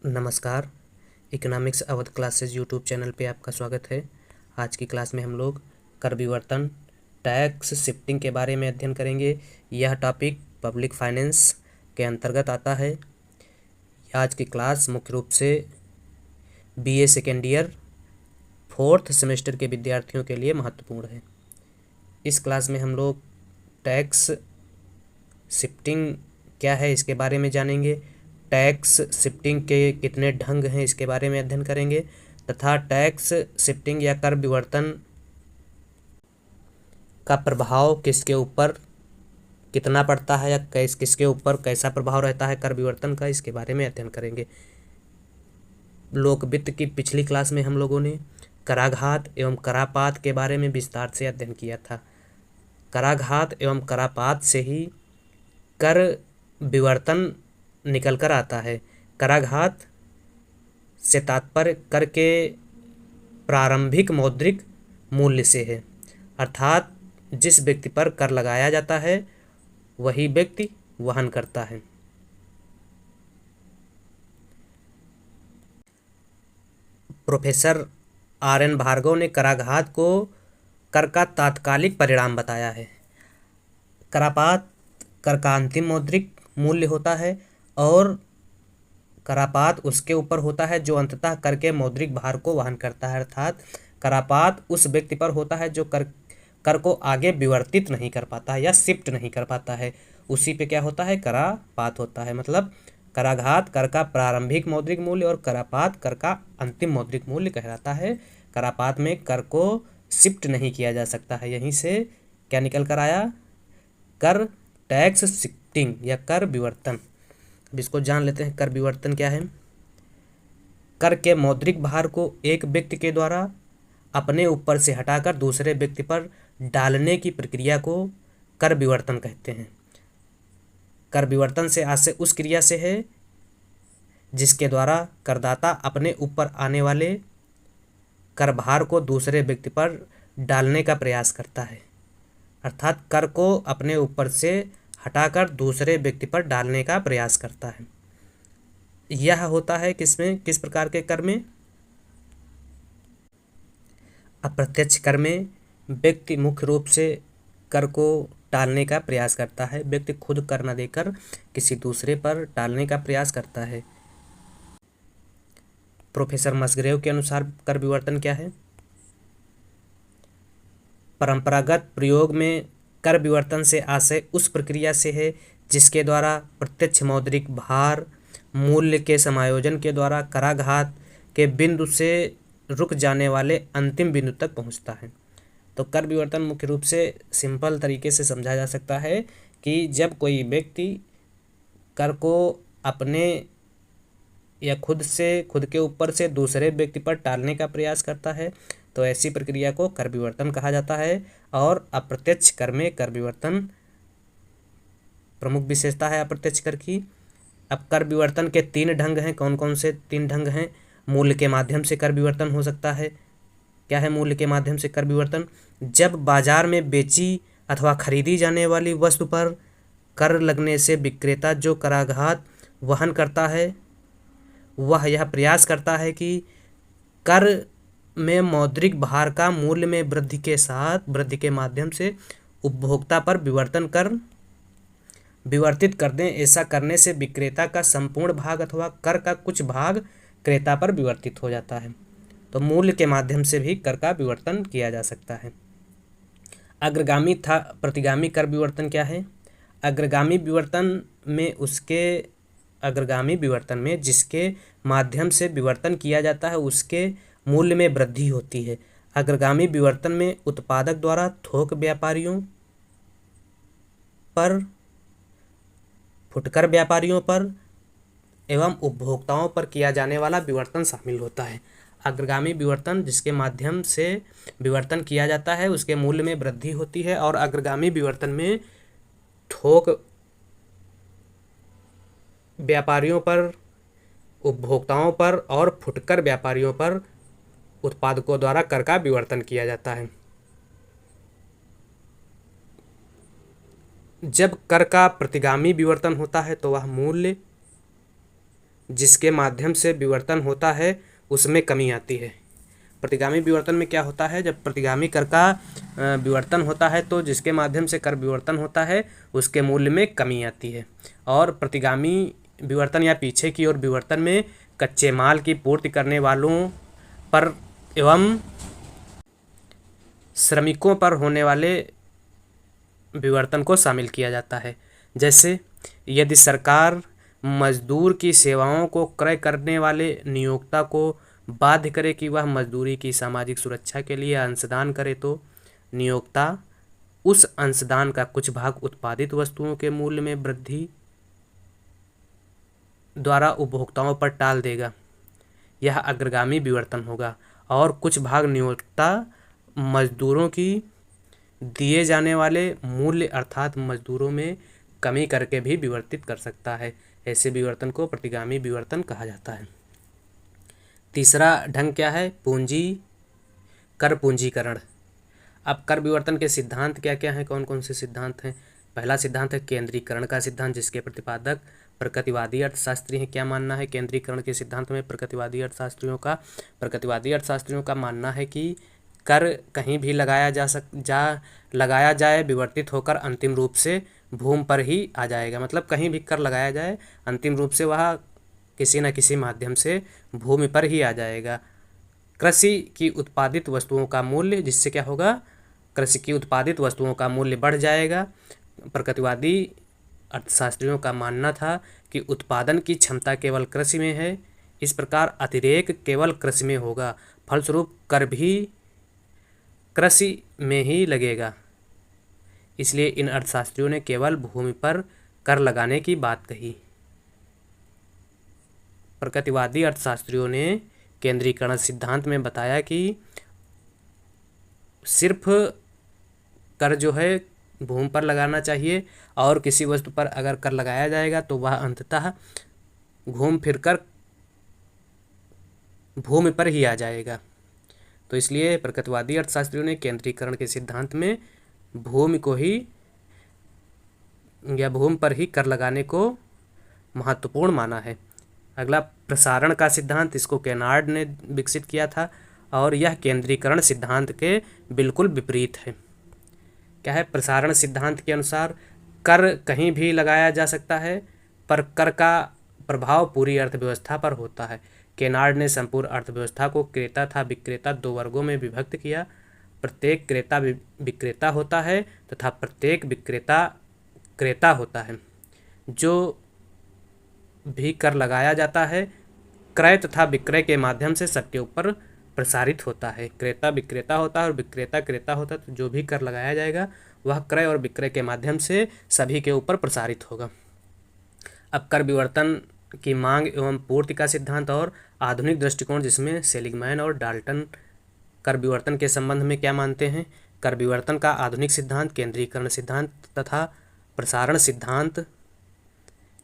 नमस्कार। Economics Awadh classes YouTube channel पे आपका स्वागत है। आज की क्लास में हम लोग कर विवर्तन, टैक्स शिफ्टिंग के बारे में अध्ययन करेंगे। यह टॉपिक पब्लिक फाइनेंस के अंतर्गत आता है। आज की क्लास मुख्य रूप से BA second year 4th semester के विद्यार्थियों के लिए महत्वपूर्ण है। इस क्लास में हम लोग टैक्स शिफ्टिंग क्या है इसके बारे में जानेंगे, टैक्स शिफ्टिंग के कितने ढंग हैं इसके बारे में अध्ययन करेंगे, तथा टैक्स शिफ्टिंग या कर विवर्तन का प्रभाव किसके ऊपर कितना पड़ता है या किसके ऊपर कैसा प्रभाव रहता है कर विवर्तन का, इसके बारे में अध्ययन करेंगे। लोक वित्त की पिछली क्लास में हम लोगों ने कराघात एवं करापात के बारे में विस्तार से अध्ययन किया था। कराघात एवं करापात से ही कर विवर्तन निकल कर आता है। कराघात से तात्पर्य कर के प्रारंभिक मौद्रिक मूल्य से है, अर्थात जिस व्यक्ति पर कर लगाया जाता है वही व्यक्ति वहन करता है। Professor RN. भार्गव ने कराघात को कर का तात्कालिक परिणाम बताया है। करापात कर का अंतिम मौद्रिक मूल्य होता है और करापात उसके ऊपर होता है जो अंततः कर के मौद्रिक भार को वहन करता है, अर्थात करापात उस व्यक्ति पर होता है जो कर को आगे विवर्तित नहीं कर पाता है या शिफ्ट नहीं कर पाता है, उसी पे क्या होता है, करापात होता है। मतलब कराघात कर का प्रारंभिक मौद्रिक मूल्य और करापात कर का अंतिम मौद्रिक मूल्य कहलाता है। करापात में कर को शिफ्ट नहीं किया जा सकता है। यहीं से क्या निकल कर आया, कर टैक्स शिफ्टिंग या कर विवर्तन। अब इसको जान लेते हैं, कर विवर्तन क्या है। कर के मौद्रिक भार को एक व्यक्ति के द्वारा अपने ऊपर से हटाकर दूसरे व्यक्ति पर डालने की प्रक्रिया को कर विवर्तन कहते हैं। कर विवर्तन से आशय उस क्रिया से है जिसके द्वारा करदाता अपने ऊपर आने वाले कर भार को दूसरे व्यक्ति पर डालने का प्रयास करता है, अर्थात कर को अपने ऊपर से हटाकर दूसरे व्यक्ति पर डालने का प्रयास करता है। यह होता है किसमें, किस प्रकार के कर में, अप्रत्यक्ष कर में व्यक्ति मुख्य रूप से कर को टालने का प्रयास करता है। व्यक्ति खुद कर न देकर किसी दूसरे पर टालने का प्रयास करता है। प्रोफेसर मसग्रेव के अनुसार कर विवर्तन क्या है। परंपरागत प्रयोग में कर विवर्तन से आशय उस प्रक्रिया से है जिसके द्वारा प्रत्यक्ष मौद्रिक भार मूल्य के समायोजन के द्वारा कराघात के बिंदु से रुक जाने वाले अंतिम बिंदु तक पहुंचता है। तो कर विवर्तन मुख्य रूप से सिंपल तरीके से समझा जा सकता है कि जब कोई व्यक्ति कर को अपने या खुद के ऊपर से दूसरे व्यक्ति पर टालने का प्रयास करता है तो ऐसी प्रक्रिया को कर विवर्तन कहा जाता है। और अप्रत्यक्ष कर में कर विवर्तन प्रमुख विशेषता है अप्रत्यक्ष कर की। अब कर विवर्तन के 3 ढंग हैं। कौन कौन से 3 ढंग हैं। मूल्य के माध्यम से कर विवर्तन हो सकता है। क्या है मूल्य के माध्यम से कर विवर्तन, जब बाजार में बेची अथवा खरीदी जाने वाली वस्तु पर कर लगने से विक्रेता जो कराघात वहन करता है वह यह प्रयास करता है कि कर में मौद्रिक भार का मूल्य में वृद्धि के साथ वृद्धि के माध्यम से उपभोक्ता पर विवर्तित कर दें। ऐसा करने से विक्रेता का संपूर्ण भाग अथवा कर का कुछ भाग क्रेता पर विवर्तित हो जाता है। तो मूल्य के माध्यम से भी कर का विवर्तन किया जा सकता है। अग्रगामी था प्रतिगामी कर विवर्तन क्या है। अग्रगामी विवर्तन में जिसके माध्यम से विवर्तन किया जाता है उसके मूल्य में वृद्धि होती है। अग्रगामी विवर्तन में उत्पादक द्वारा थोक व्यापारियों पर, फुटकर व्यापारियों पर एवं उपभोक्ताओं पर किया जाने वाला विवर्तन शामिल होता है। अग्रगामी विवर्तन जिसके माध्यम से विवर्तन किया जाता है उसके मूल्य में वृद्धि होती है और अग्रगामी विवर्तन में थोक व्यापारियों पर, उपभोक्ताओं पर और फुटकर व्यापारियों पर उत्पादकों द्वारा कर का विवर्तन किया जाता है। जब कर का प्रतिगामी विवर्तन होता है तो वह मूल्य जिसके माध्यम से विवर्तन होता है उसमें कमी आती है। प्रतिगामी विवर्तन में क्या होता है, जब प्रतिगामी कर का विवर्तन होता है तो जिसके माध्यम से कर विवर्तन होता है उसके मूल्य में कमी आती है। और प्रतिगामी विवर्तन या पीछे की ओर विवर्तन में कच्चे माल की पूर्ति करने वालों पर एवं श्रमिकों पर होने वाले विवर्तन को शामिल किया जाता है। जैसे यदि सरकार मजदूर की सेवाओं को क्रय करने वाले नियोक्ता को बाध्य करे कि वह मजदूरी की सामाजिक सुरक्षा के लिए अंशदान करे तो नियोक्ता उस अंशदान का कुछ भाग उत्पादित वस्तुओं के मूल्य में वृद्धि द्वारा उपभोक्ताओं पर टाल देगा, यह अग्रगामी विवर्तन होगा। और कुछ भाग नियोक्ता मजदूरों की दिए जाने वाले मूल्य अर्थात मजदूरों में कमी करके भी विवर्तित कर सकता है। ऐसे विवर्तन को प्रतिगामी विवर्तन कहा जाता है। तीसरा ढंग क्या है, कर पूंजीकरण। अब कर विवर्तन के सिद्धांत क्या क्या हैं, कौन कौन से सिद्धांत हैं। पहला सिद्धांत है केंद्रीकरण का सिद्धांत, जिसके प्रतिपादक प्रकृतिवादी अर्थशास्त्री हैं। क्या मानना है केंद्रीकरण के सिद्धांत में प्रकृतिवादी अर्थशास्त्रियों का मानना है कि कर कहीं भी लगाया जाए विवर्तित होकर अंतिम रूप से भूमि पर ही आ जाएगा। मतलब कहीं भी कर लगाया जाए अंतिम रूप से वह किसी न किसी माध्यम से भूमि पर ही आ जाएगा। कृषि की उत्पादित वस्तुओं का मूल्य, जिससे क्या होगा, कृषि की उत्पादित वस्तुओं का मूल्य बढ़ जाएगा। प्रकृतिवादी अर्थशास्त्रियों का मानना था कि उत्पादन की क्षमता केवल कृषि में है, इस प्रकार अतिरेक केवल कृषि में होगा, फलस्वरूप कर भी कृषि में ही लगेगा। इसलिए इन अर्थशास्त्रियों ने केवल भूमि पर कर लगाने की बात कही। प्रकृतिवादी अर्थशास्त्रियों ने केंद्रीकरण सिद्धांत में बताया कि सिर्फ कर जो है भूमि पर लगाना चाहिए और किसी वस्तु पर अगर कर लगाया जाएगा तो वह अंततः घूम फिर कर भूमि पर ही आ जाएगा। तो इसलिए प्रकृतिवादी अर्थशास्त्रियों ने केंद्रीकरण के सिद्धांत में भूमि को ही या भूमि पर ही कर लगाने को महत्वपूर्ण माना है। अगला प्रसारण का सिद्धांत, इसको केनार्ड ने विकसित किया था और यह केंद्रीकरण सिद्धांत के बिल्कुल विपरीत है। क्या है, प्रसारण सिद्धांत के अनुसार कर कहीं भी लगाया जा सकता है पर कर का प्रभाव पूरी अर्थव्यवस्था पर होता है। केनार्ड ने संपूर्ण अर्थव्यवस्था को क्रेता तथा विक्रेता दो वर्गों में विभक्त किया। प्रत्येक क्रेता विक्रेता होता है तथा प्रत्येक विक्रेता क्रेता होता है। जो भी कर लगाया जाता है क्रय तथा विक्रय के माध्यम से सबके ऊपर प्रसारित होता है। क्रेता विक्रेता होता है और विक्रेता क्रेता होता है, तो जो भी कर लगाया जाएगा वह क्रय और विक्रय के माध्यम से सभी के ऊपर प्रसारित होगा। अब कर विवर्तन की मांग एवं पूर्ति का सिद्धांत और आधुनिक दृष्टिकोण, जिसमें सेलिगमैन और डाल्टन कर विवर्तन के संबंध में क्या मानते हैं। कर विवर्तन का आधुनिक सिद्धांत केंद्रीकरण सिद्धांत तथा प्रसारण सिद्धांत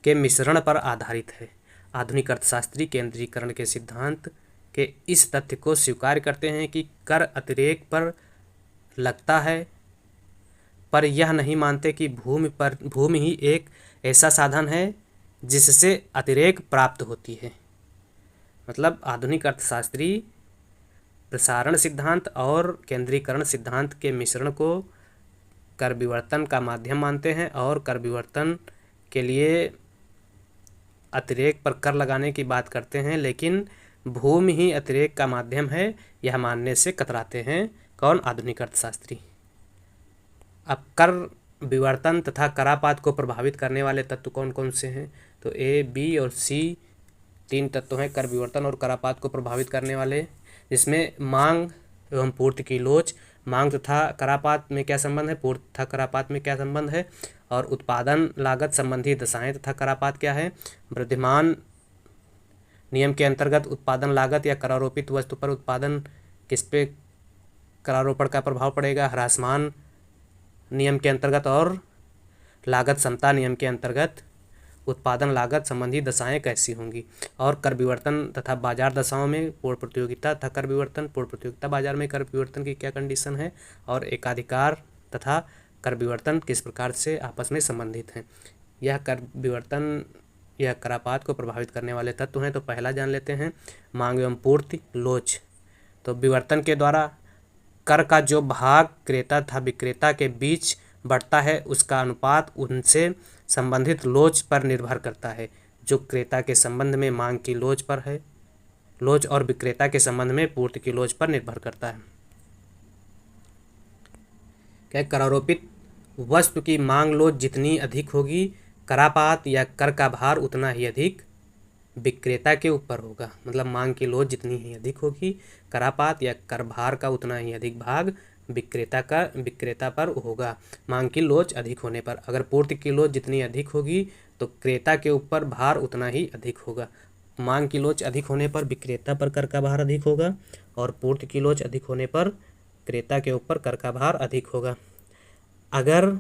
के मिश्रण पर आधारित है। आधुनिक अर्थशास्त्री केंद्रीकरण के सिद्धांत के इस तथ्य को स्वीकार करते हैं कि कर अतिरेक पर लगता है, पर यह नहीं मानते कि भूमि ही एक ऐसा साधन है जिससे अतिरेक प्राप्त होती है। मतलब आधुनिक अर्थशास्त्री प्रसारण सिद्धांत और केंद्रीकरण सिद्धांत के मिश्रण को कर विवर्तन का माध्यम मानते हैं और कर विवर्तन के लिए अतिरेक पर कर लगाने की बात करते हैं, लेकिन भूमि ही अतिरेक का माध्यम है, यह मानने से कतराते हैं। कौन, आधुनिक अर्थशास्त्री। अब कर विवर्तन तथा करापात को प्रभावित करने वाले तत्व कौन कौन से हैं, तो ए, बी और सी तीन तत्व हैं कर विवर्तन और करापात को प्रभावित करने वाले, जिसमें मांग एवं पूर्ति की लोच। मांग तथा करापात में क्या संबंध है, पूर्ति तथा करापात में क्या संबंध है, और उत्पादन लागत संबंधी दशाएं तथा करापात क्या है। वृद्धिमान नियम के अंतर्गत उत्पादन लागत या करारोपित वस्तु पर उत्पादन किस पे करारोपण का प्रभाव पड़ेगा, ह्रासमान नियम के अंतर्गत और लागत समता नियम के अंतर्गत उत्पादन लागत संबंधी दशाएं कैसी होंगी। और कर विवर्तन तथा बाजार दशाओं में पूर्ण प्रतियोगिता तथा कर विवर्तन, पूर्ण प्रतियोगिता बाजार में कर विवर्तन की क्या कंडीशन है, और एकाधिकार तथा कर विवर्तन किस प्रकार से आपस में संबंधित हैं। यह कर विवर्तन या करापात को प्रभावित करने वाले तत्व हैं। तो पहला जान लेते हैं मांग एवं पूर्ति, लोच। तो विवर्तन के द्वारा कर का जो भाग क्रेता तथा विक्रेता के बीच बढ़ता है उसका अनुपात उनसे संबंधित लोच पर निर्भर करता है, जो क्रेता के संबंध में मांग की लोच पर है, लोच और विक्रेता के संबंध में पूर्ति की लोच पर निर्भर करता है। क्या करारोपित वस्तु की मांग लोच जितनी अधिक होगी, करापात या कर का भार उतना ही अधिक विक्रेता के ऊपर होगा। मतलब मांग की लोच जितनी ही अधिक होगी, करापात या कर भार का उतना ही अधिक भाग विक्रेता पर होगा मांग की लोच अधिक होने पर। अगर पूर्ति की लोच जितनी अधिक होगी तो क्रेता के ऊपर भार उतना ही अधिक होगा। मांग की लोच अधिक होने पर विक्रेता पर कर का भार अधिक होगा और पूर्ति की लोच अधिक होने पर क्रेता के ऊपर कर का भार अधिक होगा। अगर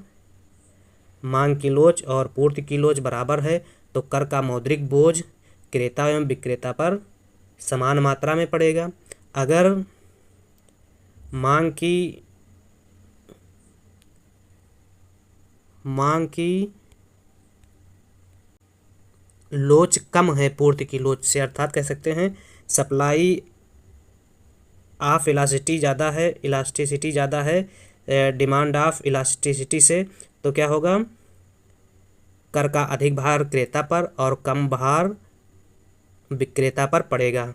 मांग की लोच और पूर्ति की लोच बराबर है तो कर का मौद्रिक बोझ क्रेता एवं विक्रेता पर समान मात्रा में पड़ेगा। अगर मांग की लोच कम है पूर्ति की लोच से, अर्थात कह सकते हैं सप्लाई ऑफ इलास्टिसिटी ज़्यादा है, इलास्टिसिटी ज़्यादा है डिमांड ऑफ इलास्टिसिटी से, तो क्या होगा, कर का अधिक भार क्रेता पर और कम भार विक्रेता पर पड़ेगा।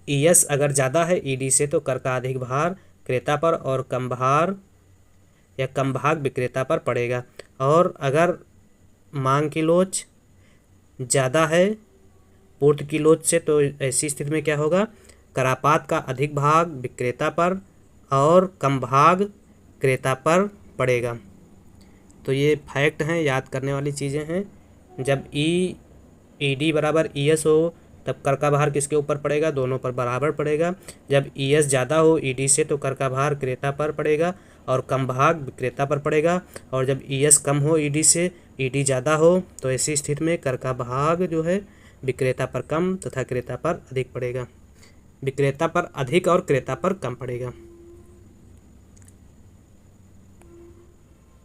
ईएस अगर ज़्यादा है ईडी से तो कर का अधिक भार क्रेता पर और कम भार या कम भाग विक्रेता पर पड़ेगा। और अगर मांग की लोच ज़्यादा है पूर्ति की लोच से तो ऐसी स्थिति में क्या होगा, करापात का अधिक भाग विक्रेता पर और कम भाग क्रेता पर पड़ेगा। तो ये फैक्ट हैं, याद करने वाली चीज़ें हैं। जब ईडी बराबर ईएस हो तब कर का भार किसके ऊपर पड़ेगा, दोनों पर बराबर पड़ेगा। जब ईएस ज़्यादा हो ईडी से तो कर का भार क्रेता पर पड़ेगा और कम भाग विक्रेता पर पड़ेगा। और जब ईएस कम हो ईडी से, ईडी ज़्यादा हो तो ऐसी स्थिति में कर का भाग जो है विक्रेता पर कम तथा क्रेता पर अधिक पड़ेगा। विक्रेता पर अधिक और क्रेता पर कम पड़ेगा।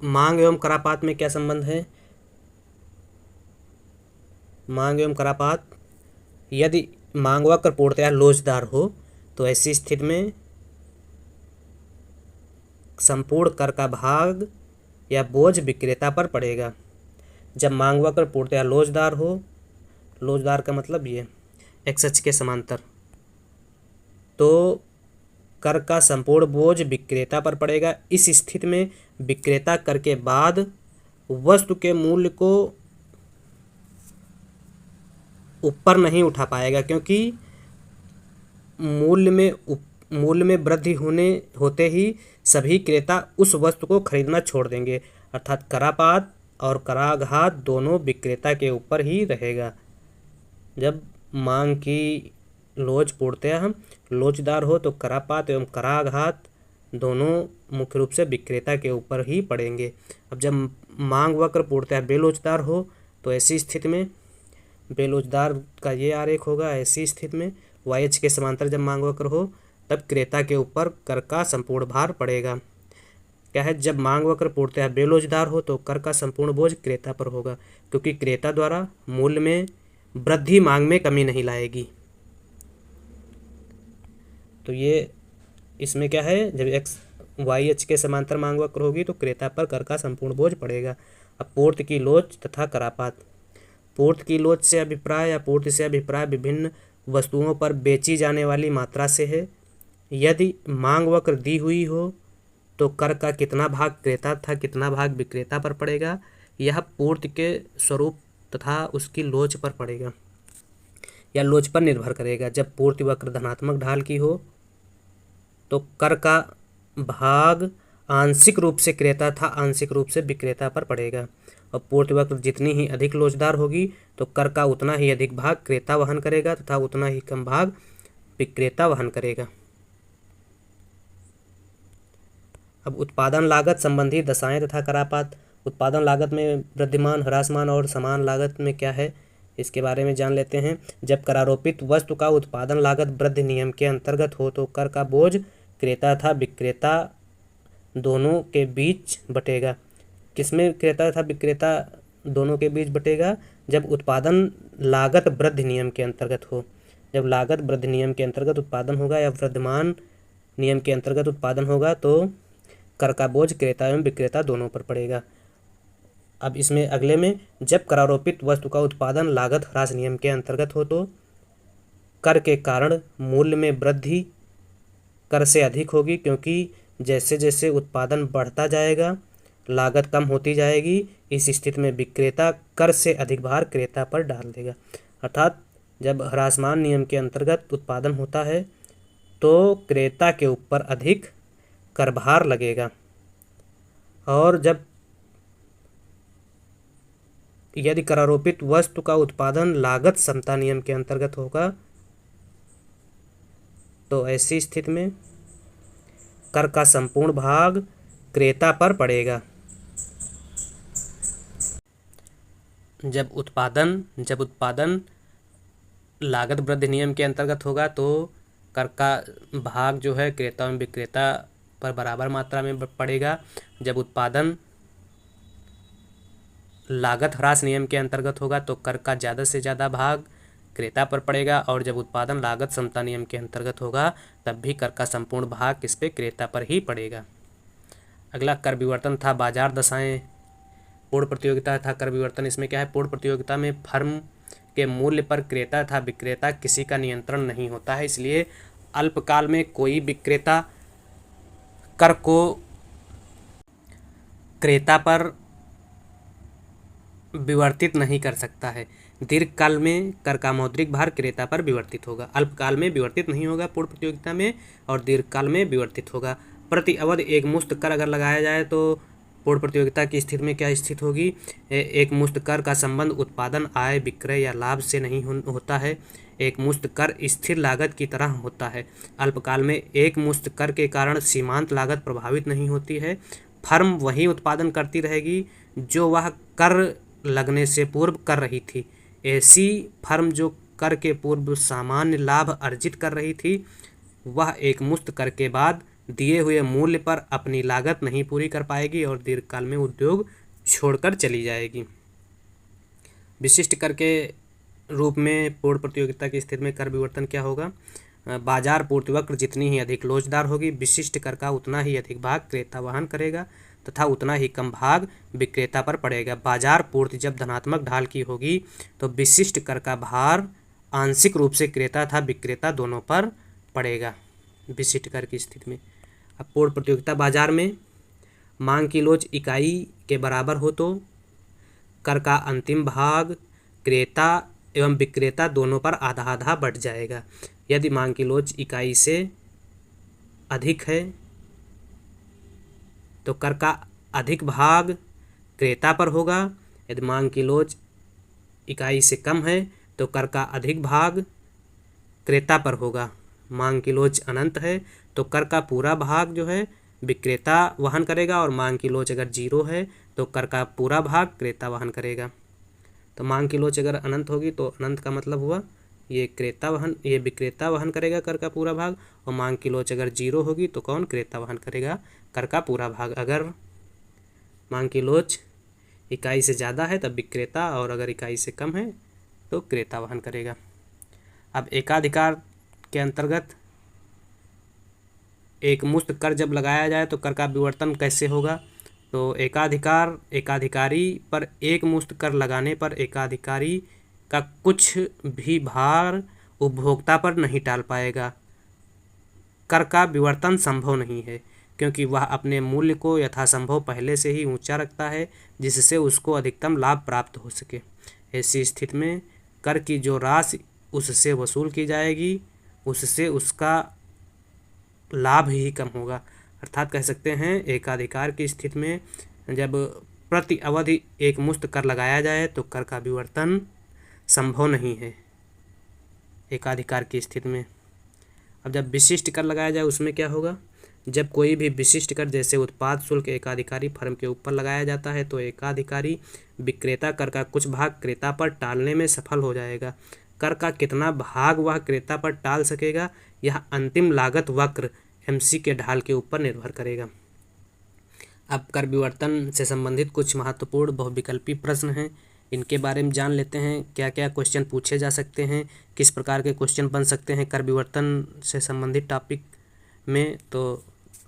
मांग एवं करापात में क्या संबंध है? मांग एवं करापात, यदि मांग वक्र पूर्णतया लोचदार हो तो ऐसी स्थिति में संपूर्ण कर का भाग या बोझ विक्रेता पर पड़ेगा। जब मांग वक्र पूर्णतया लोचदार हो, लोचदार का मतलब ये एक्स अक्ष के समांतर, तो कर का संपूर्ण बोझ विक्रेता पर पड़ेगा। इस स्थिति में विक्रेता कर के बाद वस्तु के मूल्य को ऊपर नहीं उठा पाएगा, क्योंकि मूल्य में वृद्धि होते ही सभी क्रेता उस वस्तु को खरीदना छोड़ देंगे, अर्थात करापात और कराघात दोनों विक्रेता के ऊपर ही रहेगा। जब मांग की लोच पूर्णतया लोचदार हो तो करापात एवं कराघात दोनों मुख्य रूप से विक्रेता के ऊपर ही पड़ेंगे। अब जब मांग वक्र पूर्णतया बेलोचदार हो तो ऐसी स्थिति में, बेलोचदार का ये आरेख होगा, ऐसी स्थिति में वाई के समांतर जब मांग वक्र हो तब क्रेता के ऊपर कर का संपूर्ण भार पड़ेगा। क्या है, जब मांग वक्र पूर्णतया बेलोचदार हो तो कर का संपूर्ण बोझ क्रेता पर होगा, क्योंकि क्रेता द्वारा मूल्य में वृद्धि मांग में कमी नहीं लाएगी। तो ये इसमें क्या है, जब एक्स वाई एच के समांतर मांग वक्र होगी तो क्रेता पर कर का संपूर्ण बोझ पड़ेगा। अब पूर्ति की लोच तथा करापात। पूर्ति की लोच से अभिप्राय या पूर्ति से अभिप्राय विभिन्न वस्तुओं पर बेची जाने वाली मात्रा से है। यदि मांग वक्र दी हुई हो तो कर का कितना भाग क्रेता तथा कितना भाग विक्रेता पर पड़ेगा, यह पूर्ति के स्वरूप तथा उसकी लोच पर पड़ेगा या लोच पर निर्भर करेगा। जब पूर्ति वक्र धनात्मक ढाल की हो तो कर का भाग आंशिक रूप से क्रेता तथा आंशिक रूप से विक्रेता पर पड़ेगा। और पूर्ति वक्र जितनी ही अधिक लोचदार होगी तो कर का उतना ही अधिक भाग क्रेता वहन करेगा तथा उतना ही कम भाग विक्रेता वहन करेगा। अब उत्पादन लागत संबंधी दशाएं तथा करापात। उत्पादन लागत में वृद्धिमान, ह्रासमान और समान लागत में क्या है, इसके बारे में जान लेते हैं। जब करारोपित वस्तु का उत्पादन लागत वृद्धि नियम के अंतर्गत हो तो कर का बोझ क्रेता तथा विक्रेता दोनों के बीच बटेगा। किसमें क्रेता तथा विक्रेता दोनों के बीच बटेगा, जब उत्पादन लागत वृद्धि नियम के अंतर्गत हो। जब लागत वृद्धि नियम के अंतर्गत उत्पादन होगा या वृद्धिमान नियम के अंतर्गत उत्पादन होगा तो कर का बोझ क्रेता एवं विक्रेता दोनों पर पड़ेगा। अब इसमें अगले में, जब करारोपित वस्तु का उत्पादन लागत ह्रास नियम के अंतर्गत हो तो कर के कारण मूल्य में वृद्धि कर से अधिक होगी, क्योंकि जैसे जैसे उत्पादन बढ़ता जाएगा लागत कम होती जाएगी। इस स्थिति में विक्रेता कर से अधिक भार क्रेता पर डाल देगा। अर्थात जब ह्रासमान नियम के अंतर्गत उत्पादन होता है तो क्रेता के ऊपर अधिक कर भार लगेगा, और जब यदि करारोपित वस्तु का उत्पादन लागत समता नियम के अंतर्गत होगा तो ऐसी स्थिति में कर का संपूर्ण भाग क्रेता पर पड़ेगा। जब उत्पादन लागत वृद्धि नियम के अंतर्गत होगा तो कर का भाग जो है क्रेता एवं विक्रेता पर बराबर मात्रा में पड़ेगा। जब उत्पादन लागत ह्रास नियम के अंतर्गत होगा तो कर का ज़्यादा से ज़्यादा भाग क्रेता पर पड़ेगा, और जब उत्पादन लागत समता नियम के अंतर्गत होगा तब भी कर का संपूर्ण भाग किस पे, क्रेता पर ही पड़ेगा। अगला कर विवर्तन था बाजार दशाएं। पूर्ण प्रतियोगिता था कर विवर्तन। इसमें क्या है, पूर्ण प्रतियोगिता में फर्म के मूल्य पर क्रेता तथा विक्रेता किसी का नियंत्रण नहीं होता है, इसलिए अल्पकाल में कोई विक्रेता कर को क्रेता पर विवर्तित नहीं कर सकता है। दीर्घकाल में कर का मौद्रिक भार क्रेता पर विवर्तित होगा। अल्पकाल में विवर्तित नहीं होगा पूर्ण प्रतियोगिता में, और दीर्घकाल में विवर्तित होगा। प्रति अवधि एक मुश्त कर अगर लगाया जाए तो पूर्ण प्रतियोगिता की स्थिति में क्या स्थिति होगी, एक मुश्त कर का संबंध उत्पादन, आय, विक्रय या लाभ से नहीं होता है। एक मुश्त कर स्थिर लागत की तरह होता है। अल्पकाल में एक मुश्त कर के कारण सीमांत लागत प्रभावित नहीं होती है। फर्म वही उत्पादन करती रहेगी जो वह कर लगने से पूर्व कर रही थी। ऐसी फर्म जो कर के पूर्व सामान्य लाभ अर्जित कर रही थी, वह एक मुश्त कर के बाद दिए हुए मूल्य पर अपनी लागत नहीं पूरी कर पाएगी और दीर्घकाल में उद्योग छोड़कर चली जाएगी। विशिष्ट कर के रूप में पूर्ण प्रतियोगिता की स्थिति में कर विवर्तन क्या होगा, बाजार पूर्ति वक्र जितनी ही अधिक लोचदार होगी, विशिष्ट कर का उतना ही अधिक भाग क्रेता वहन करेगा तथा उतना ही कम भाग विक्रेता पर पड़ेगा। बाजार पूर्ति जब धनात्मक ढाल की होगी तो विशिष्ट कर का भार आंशिक रूप से क्रेता तथा विक्रेता दोनों पर पड़ेगा विशिष्ट कर की स्थिति में। अब पूर्ण प्रतियोगिता बाजार में मांग की लोच इकाई के बराबर हो तो कर का अंतिम भाग क्रेता एवं विक्रेता दोनों पर आधा आधा बढ़ जाएगा। यदि मांग की लोच इकाई से अधिक है तो कर का अधिक भाग क्रेता पर होगा। यदि मांग की लोच इकाई से कम है तो कर का अधिक भाग क्रेता पर होगा। मांग की लोच अनंत है तो कर का पूरा भाग जो है विक्रेता वहन करेगा, और मांग की लोच अगर 0 है तो कर का पूरा भाग क्रेता वहन करेगा। तो मांग की लोच अगर अनंत होगी तो अनंत का मतलब हुआ ये विक्रेता वहन करेगा कर का पूरा भाग, और मांग की लोच अगर 0 होगी तो कौन, क्रेता वहन करेगा कर का पूरा भाग। अगर मांग की लोच इकाई से ज़्यादा है तब विक्रेता, और अगर इकाई से कम है तो क्रेता वहन करेगा। अब एकाधिकार के अंतर्गत एक मुश्त कर जब लगाया जाए तो कर का विवर्तन कैसे होगा, तो एकाधिकारी पर एक मुश्त कर लगाने पर एकाधिकारी का कुछ भी भार उपभोक्ता पर नहीं टाल पाएगा। कर का विवर्तन संभव नहीं है क्योंकि वह अपने मूल्य को यथासंभव पहले से ही ऊंचा रखता है जिससे उसको अधिकतम लाभ प्राप्त हो सके। ऐसी स्थिति में कर की जो राशि उससे वसूल की जाएगी उससे उसका लाभ ही कम होगा। अर्थात कह सकते हैं एकाधिकार की स्थिति में जब प्रति अवधि एक मुश्त कर लगाया जाए तो कर का विवर्तन संभव नहीं है एकाधिकार की स्थिति में। अब जब विशिष्ट कर लगाया जाए उसमें क्या होगा, जब कोई भी विशिष्ट कर जैसे उत्पाद शुल्क एकाधिकारी फर्म के ऊपर लगाया जाता है तो एकाधिकारी विक्रेता कर का कुछ भाग क्रेता पर टालने में सफल हो जाएगा। कर का कितना भाग वह क्रेता पर टाल सकेगा यह अंतिम लागत वक्र MC के ढाल के ऊपर निर्भर करेगा। अब कर विवर्तन से संबंधित कुछ महत्वपूर्ण बहुविकल्पी प्रश्न हैं, इनके बारे में जान लेते हैं, क्या क्या क्वेश्चन पूछे जा सकते हैं, किस प्रकार के क्वेश्चन बन सकते हैं कर विवर्तन से संबंधित टॉपिक में। तो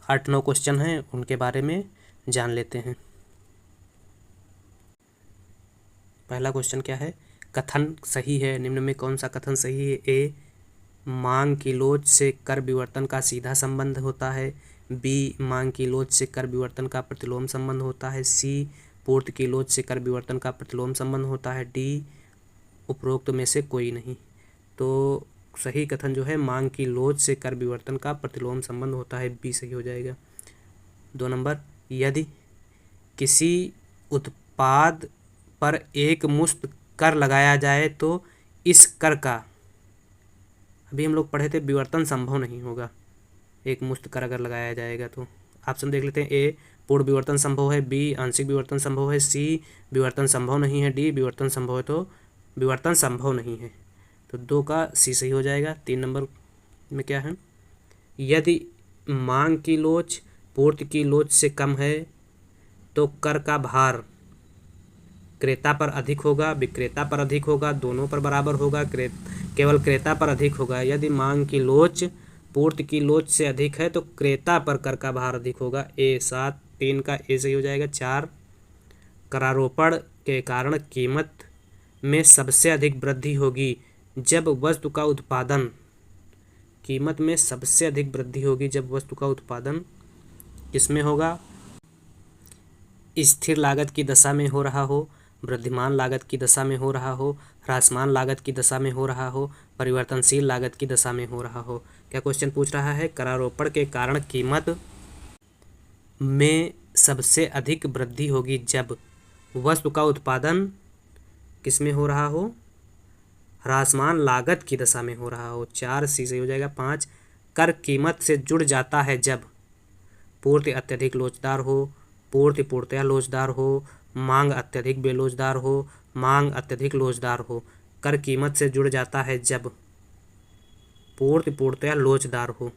8-9 क्वेश्चन हैं, उनके बारे में जान लेते हैं। पहला क्वेश्चन क्या है? कथन सही है, निम्न में कौन सा कथन सही है? ए, मांग की लोच से कर विवर्तन का सीधा संबंध होता है। बी, मांग की लोच से कर विवर्तन का प्रतिलोम संबंध होता है। सी, पूर्ति की लोच से कर विवर्तन का प्रतिलोम संबंध होता है। डी, उपरोक्त में से कोई नहीं। तो सही कथन जो है, मांग की लोच से कर विवर्तन का प्रतिलोम संबंध होता है, बी सही हो जाएगा। 2 नंबर, यदि किसी उत्पाद पर एक मुश्त कर लगाया जाए तो इस कर का, अभी हम लोग पढ़े थे विवर्तन संभव नहीं होगा, एक मुश्त कर अगर लगाया जाएगा तो। ऑप्शन देख लेते हैं। ए, पूर्ण विवर्तन संभव है। बी, आंशिक विवर्तन संभव है। सी, विवर्तन संभव नहीं है। डी, विवर्तन संभव है तो विवर्तन संभव नहीं है। तो 2 का सी सही हो जाएगा। 3 नंबर में क्या है? यदि मांग की लोच पूर्ति की लोच से कम है तो कर का भार क्रेता पर अधिक होगा, विक्रेता पर अधिक होगा, दोनों पर बराबर होगा, केवल क्रेता पर अधिक होगा। यदि मांग की लोच पूर्ति की लोच से अधिक है तो क्रेता पर कर का भार अधिक होगा। ए 7, 3 का ए सही हो जाएगा। 4, करारोपण के कारण कीमत में सबसे अधिक वृद्धि होगी जब वस्तु का उत्पादन, कीमत में सबसे अधिक वृद्धि होगी जब वस्तु का उत्पादन किसमें होगा? स्थिर लागत की दशा में हो रहा हो, वृद्धिमान लागत की दशा में हो रहा हो, ह्रासमान लागत की दशा में हो रहा हो, परिवर्तनशील लागत की दशा में हो रहा हो। क्या क्वेश्चन पूछ रहा है? करारोपण के कारण कीमत में सबसे अधिक वृद्धि होगी जब वस्तु का उत्पादन किसमें हो रहा हो? ह्रासमान लागत की दशा में हो रहा हो। 4 सी से हो जाएगा। 5, कर कीमत से जुड़ जाता है जब पूर्ति अत्यधिक लोचदार हो, पूर्ति पूर्णतया लोचदार हो, मांग अत्यधिक बेलोचदार हो, मांग अत्यधिक लोचदार हो। कर कीमत से जुड़ जाता है जब पूर्ति पूर्णतया लोचदार हो,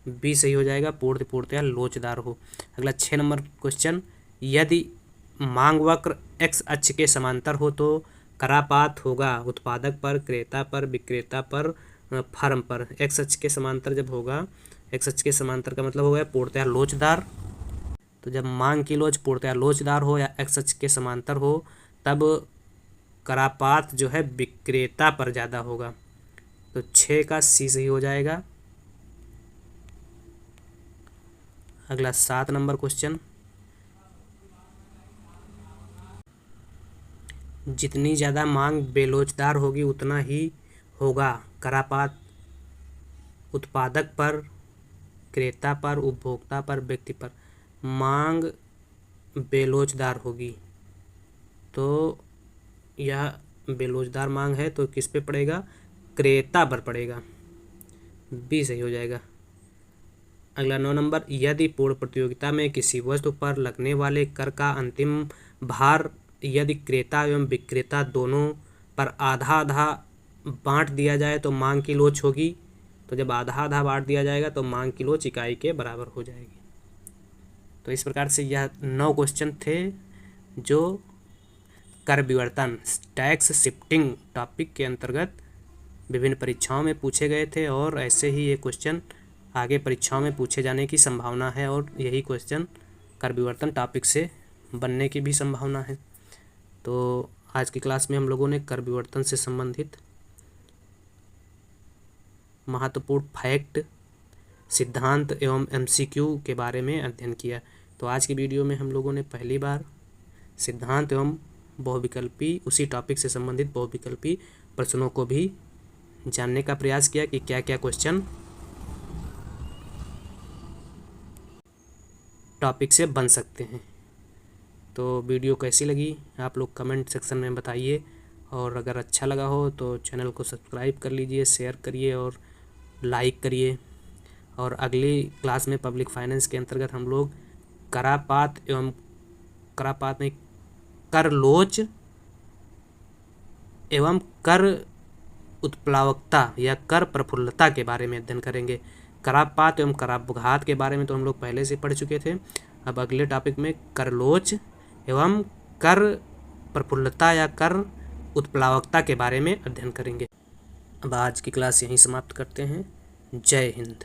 बी सही हो जाएगा, पूर्ति पूर्णतया लोचदार हो। अगला 6 नंबर क्वेश्चन, यदि मांग वक्र एक्स अक्ष के समांतर हो तो करापात होगा उत्पादक पर, क्रेता पर, विक्रेता पर, फर्म पर। एक्स अक्ष के समांतर जब होगा, एक्स अक्ष के समांतर का मतलब होगा पूर्णतया लोचदार। तो जब मांग की लोच पूर्णतया लोचदार हो या एक्स अक्ष के समांतर हो तब करापात जो है विक्रेता पर ज़्यादा होगा। तो 6 का सी सही हो जाएगा। अगला 7 नंबर क्वेश्चन, जितनी ज़्यादा मांग बेलोचदार होगी उतना ही होगा करापात उत्पादक पर, क्रेता पर, उपभोक्ता पर, व्यक्ति पर। मांग बेलोचदार होगी तो यह बेलोचदार मांग है तो किस पे पड़ेगा? क्रेता पर पड़ेगा, बी सही हो जाएगा। अगला 9 नंबर, यदि पूर्ण प्रतियोगिता में किसी वस्तु पर लगने वाले कर का अंतिम भार यदि क्रेता एवं विक्रेता दोनों पर आधा आधा बांट दिया जाए तो मांग की लोच होगी। तो जब आधा आधा बांट दिया जाएगा तो मांग की लोच इकाई के बराबर हो जाएगी। तो इस प्रकार से यह 9 क्वेश्चन थे जो कर विवर्तन टैक्स शिफ्टिंग टॉपिक के अंतर्गत विभिन्न परीक्षाओं में पूछे गए थे और ऐसे ही ये क्वेश्चन आगे परीक्षाओं में पूछे जाने की संभावना है और यही क्वेश्चन कर विवर्तन टॉपिक से बनने की भी संभावना है। तो आज की क्लास में हम लोगों ने कर विवर्तन से संबंधित महत्वपूर्ण फैक्ट, सिद्धांत एवं एमसीक्यू के बारे में अध्ययन किया। तो आज की वीडियो में हम लोगों ने पहली बार सिद्धांत एवं बहुविकल्पी उसी टॉपिक से संबंधित बहुविकल्पी प्रश्नों को भी जानने का प्रयास किया कि क्या क्या क्वेश्चन टॉपिक से बन सकते हैं। तो वीडियो कैसी लगी आप लोग कमेंट सेक्शन में बताइए और अगर अच्छा लगा हो तो चैनल को सब्सक्राइब कर लीजिए, शेयर करिए और लाइक करिए। और अगली क्लास में पब्लिक फाइनेंस के अंतर्गत हम लोग करापात नहीं कर लोच एवं कर उत्प्लावकता या कर प्रफुल्लता के बारे में अध्ययन करेंगे। करापात एवं करापघात के बारे में तो हम लोग पहले से पढ़ चुके थे। अब अगले टॉपिक में कर लोच एवं कर प्रफुल्लता या कर उत्प्लावकता के बारे में अध्ययन करेंगे। अब आज की क्लास यहीं समाप्त करते हैं। जय हिंद।